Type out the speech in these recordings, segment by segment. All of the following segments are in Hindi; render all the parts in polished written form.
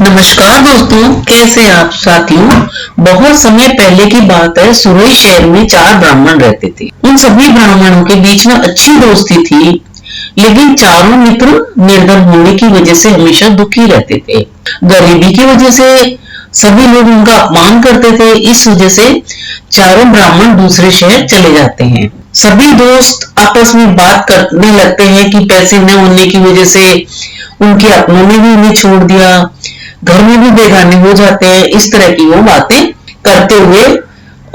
नमस्कार दोस्तों, कैसे आप साथियों। बहुत समय पहले की बात है। सुरई शहर में 4 ब्राह्मण रहते थे। उन सभी ब्राह्मणों के बीच में अच्छी दोस्ती थी, लेकिन चारों मित्र निर्धन होने की वजह से हमेशा दुखी रहते थे। गरीबी की वजह से सभी लोग उनका अपमान करते थे। इस वजह से चारों ब्राह्मण दूसरे शहर चले जाते हैं। सभी दोस्त आपस में बात करने लगते हैं कि पैसे न होने की वजह से उनके अपनों ने भी उन्हें छोड़ दिया, घर में भी बेगाने हो जाते हैं। इस तरह की वो बातें करते हुए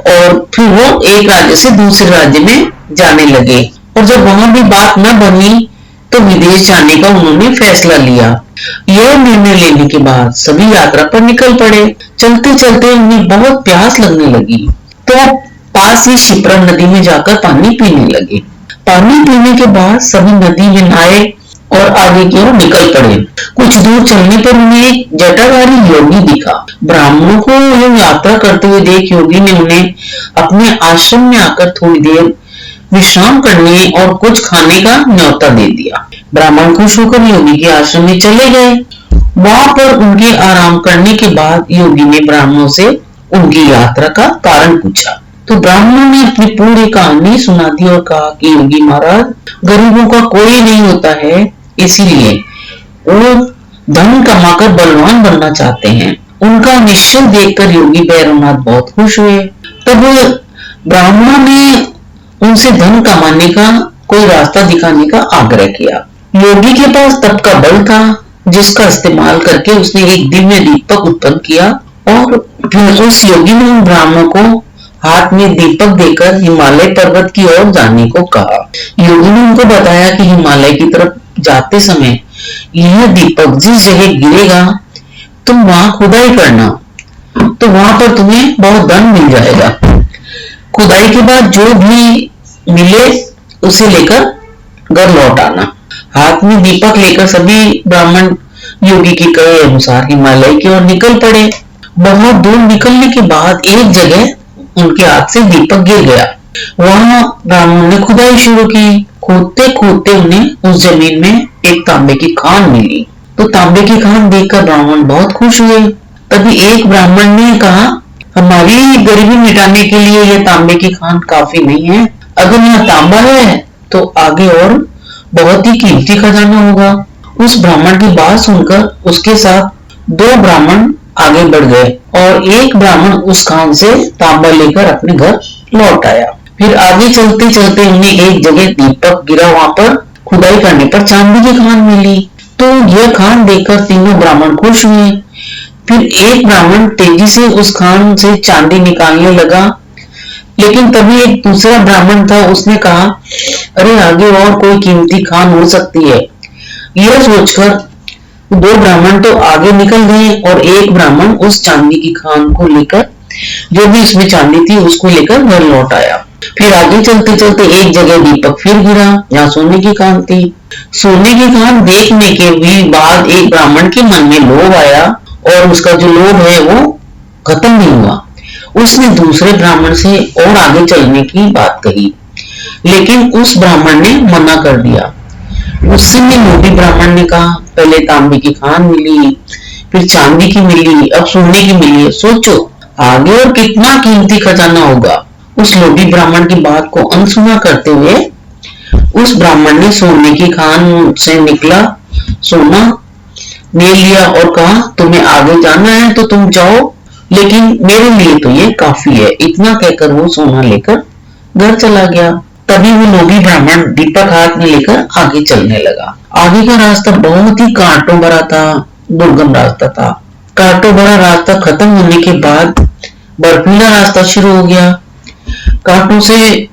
और फिर वो एक राज्य से दूसरे राज्य में जाने लगे। और जब वहां भी बात न बनी तो विदेश जाने का उन्होंने फैसला लिया। यह निर्णय लेने के बाद सभी यात्रा पर निकल पड़े। चलते चलते उन्हें बहुत प्यास लगने लगी, तो पास ही शिप्रा नदी में जाकर पानी पीने लगे। पानी पीने के बाद सभी नदी में नहाए और आगे की ओर निकल पड़े। कुछ दूर चलने पर उन्हें एक जटाधारी योगी दिखा। ब्राह्मणों को यह यात्रा करते हुए देख योगी ने उन्हें अपने आश्रम में आकर थोड़ी देर विश्राम करने और कुछ खाने का न्योता दे दिया। ब्राह्मण खुश होकर योगी के आश्रम में चले गए। वहां पर उनके आराम करने के बाद योगी ने ब्राह्मणों से उनकी यात्रा का कारण पूछा, तो ब्राह्मणों ने अपनी पूरी कहानी सुना दी और कहा कि योगी महाराज, गरीबों का कोई नहीं होता है, इसीलिए वो धन कमाकर बलवान बनना चाहते हैं। उनका निश्चय देखकर योगी भैरवनाथ बहुत खुश हुए। तब ब्राह्मणों ने उनसे धन कमाने का कोई रास्ता दिखाने का आग्रह किया। योगी के पास तप का बल था, जिसका इस्तेमाल करके उसने एक दिव्य दीपक उत्पन्न किया और फिर उस योगी ने उन ब्राह्मणों को हाथ में दीपक देकर हिमालय पर्वत की ओर जाने को कहा। योगी ने उनको बताया कि हिमालय की तरफ जाते समय यह दीपक जिस जगह गिरेगा तुम वहां खुदाई करना, तो वहां पर तुम्हें बहुत धन मिल जाएगा। खुदाई के बाद जो भी मिले उसे लेकर घर लौट आना। हाथ में दीपक लेकर सभी ब्राह्मण योगी के कहे अनुसार हिमालय की ओर निकल पड़े। बहुत दूर निकलने के बाद एक जगह उनके हाथ से दीपक गिर गया। वहां ब्राह्मण ने खुदाई शुरू की। खोदते खोदते उन्हें उस जमीन में एक तांबे की खान मिली। तो तांबे की खान देखकर ब्राह्मण बहुत खुश हुए। तभी एक ब्राह्मण ने कहा, हमारी गरीबी मिटाने के लिए यह तांबे की खान काफी नहीं है। अगर यह तांबा है तो आगे और बहुत ही कीमती खजाना होगा। उस ब्राह्मण की बात सुनकर उसके साथ 2 ब्राह्मण आगे बढ़ गए और एक ब्राह्मण उस खान से तांबा लेकर अपने घर लौट आया। फिर आगे चलते चलते उन्हें एक जगह दीपक गिरा, वहां पर खुदाई करने पर चांदी की खान मिली। तो यह खान देखकर तीनों ब्राह्मण खुश हुए। फिर एक ब्राह्मण तेजी से उस खान से चांदी निकालने लगा, लेकिन तभी एक दूसरा ब्राह्मण था, उसने कहा, अरे आगे और कोई कीमती खान हो सकती है। यह सोचकर 2 ब्राह्मण तो आगे निकल गए और एक ब्राह्मण उस चांदी की खान को लेकर, जो भी इसमें चांदी थी, उसको लेकर घर लौट आया। फिर आगे चलते चलते एक जगह दीपक फिर गिरा, जहाँ सोने की खान थी। सोने की खान देखने के भी बाद एक ब्राह्मण के मन में लोभ आया और उसका जो लोभ है वो खत्म नहीं हुआ। उसने दूसरे ब्राह्मण से और आगे चलने की बात कही, लेकिन उस ब्राह्मण ने मना कर दिया। उस समय लोभी ब्राह्मण ने कहा, पहले तांबे की खान मिली, फिर चांदी की मिली, अब सोने की मिली, सोचो आगे और कितना कीमती खजाना होगा। उस लोभी ब्राह्मण की बात को अनसुना करते हुए उस ब्राह्मण ने सोने की खान से निकला सोना ले लिया और कहा, तुम्हें आगे जाना है तो तुम जाओ, लेकिन मेरे लिए तो ये काफी है। इतना कहकर वो सोना लेकर घर चला गया। तभी वो लोभी ब्राह्मण दीपक हाथ में लेकर आगे चलने लगा। आगे का रास्ता बहुत ही कांटों भरा था, दुर्गम रास्ता था। कांटों भरा रास्ता खत्म होने के बाद बर्फीला रास्ता शुरू हो गया। कांटों से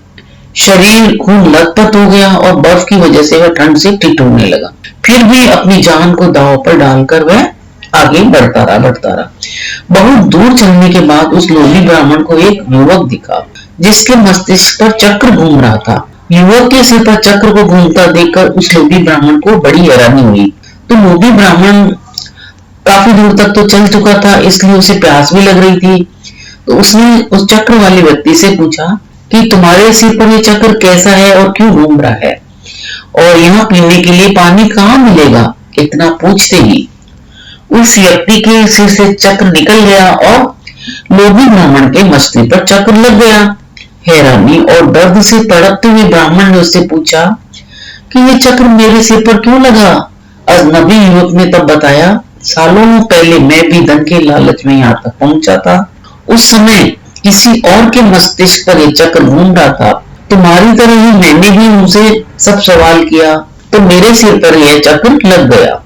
शरीर खूब लथपथ हो गया और बर्फ की वजह से वह ठंड से ठिठुरने लगा। फिर भी अपनी जान को दांव पर डालकर वह आगे बढ़ता रहा। बहुत दूर चलने के बाद उस लोभी ब्राह्मण को एक युवक दिखा, जिसके मस्तिष्क पर चक्र घूम रहा था। युवक के सिर पर चक्र को घूमता देखकर उस लोभी ब्राह्मण को बड़ी हैरानी हुई। तो लोभी ब्राह्मण काफी दूर तक तो चल चुका था, इसलिए उसे प्यास भी लग रही थी। तो उसने उस चक्र वाले व्यक्ति से पूछा कि तुम्हारे सिर पर ये चक्र कैसा है और क्यों घूम रहा है, और यहाँ पीने के लिए पानी कहाँ मिलेगा। इतना पूछते ही उस व्यक्ति के सिर से चक्र निकल गया और लोभी ब्राह्मण के मस्तक पर चक्र लग गया। हैरानी और दर्द से तड़पते हुए ब्राह्मण ने उससे पूछा कि ये चक्र मेरे सिर पर क्यों लगा? अजनबी युवक ने तब बताया, सालों पहले मैं भी धन के लालच में यहाँ तक पहुंचा था। उस समय किसी और के मस्तिष्क पर यह चक्र घूम रहा था। तुम्हारी तरह ही मैंने भी उनसे सब सवाल किया तो मेरे सिर पर यह चक्र लग गया।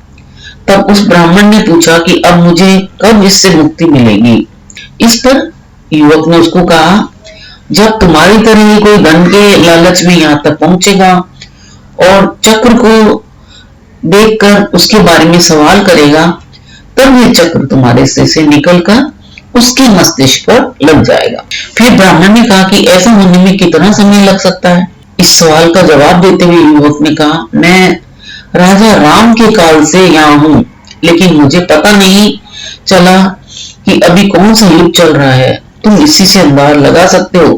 तब उस ब्राह्मण ने पूछा कि अब मुझे कब इससे मुक्ति मिलेगी? इस पर युवक ने उसको कहा, जब तुम्हारी तरह ही कोई धन के लालच में यहाँ तक पहुंचेगा और चक्र को देखकर उसके बारे में सवाल करेगा, तब यह चक्र तुम्हारे सिर से निकलकर उसके मस्तिष्क पर लग जाएगा। फिर ब्राह्मण ने कहा कि ऐसा होने में कितना समय लग सकता है? इस सवाल का जवाब देते हुए युवक ने कहा, मैं राजा राम के काल से यहाँ हूँ, लेकिन मुझे पता नहीं चला कि अभी कौन सा युग चल रहा है। तुम इसी से अंदाजा लगा सकते हो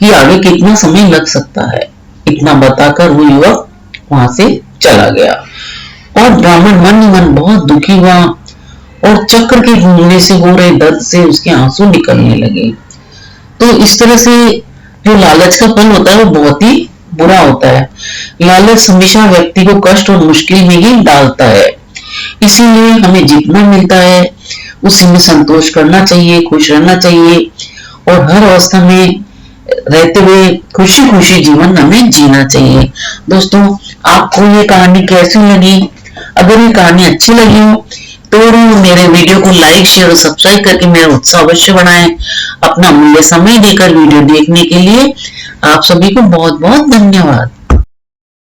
कि आगे कितना समय लग सकता है। इतना बताकर वो युवक वहां से चला गया और ब्राह्मण मन ही मन बहुत दुखी हुआ और चक्र के घूमने से हो रहे दर्द से उसके आंसू निकलने लगे। तो इस तरह से जो लालच का फल होता है वो बहुत ही बुरा होता है। लालच हमेशा व्यक्ति को कष्ट और मुश्किल में ही डालता है। इसीलिए हमें जितना मिलता है उसी में संतोष करना चाहिए, खुश रहना चाहिए और हर अवस्था में रहते हुए खुशी खुशी जीवन हमें जीना चाहिए। दोस्तों, आपको ये कहानी कैसी लगी? अगर ये कहानी अच्छी लगी हो तो मेरे वीडियो को लाइक, शेयर और सब्सक्राइब करके मेरा उत्साह अवश्य बढ़ाएं। अपना मूल्य समय देकर वीडियो देखने के लिए आप सभी को बहुत बहुत धन्यवाद।